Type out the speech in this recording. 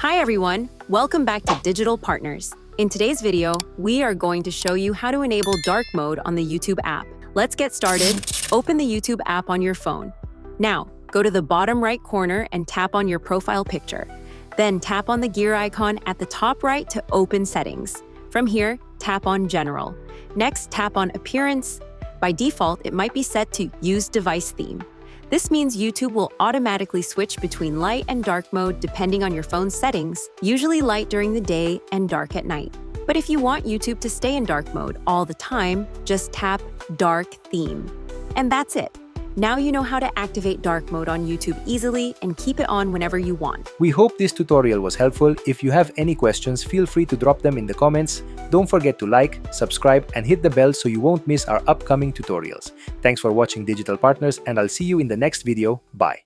Hi everyone, welcome back to Digital Partners. In today's video, we are going to show you how to enable dark mode on the YouTube app. Let's get started. Open the YouTube app on your phone. Now, go to the bottom right corner and tap on your profile picture. Then tap on the gear icon at the top right to open settings. From here, tap on General. Next, tap on Appearance. By default, it might be set to Use Device Theme. This means YouTube will automatically switch between light and dark mode depending on your phone's settings, usually light during the day and dark at night. But if you want YouTube to stay in dark mode all the time, just tap Dark Theme. And that's it. Now you know how to activate dark mode on YouTube easily and keep it on whenever you want. We hope this tutorial was helpful. If you have any questions, feel free to drop them in the comments. Don't forget to like, subscribe, and hit the bell so you won't miss our upcoming tutorials. Thanks for watching Digital Partners, and I'll see you in the next video. Bye.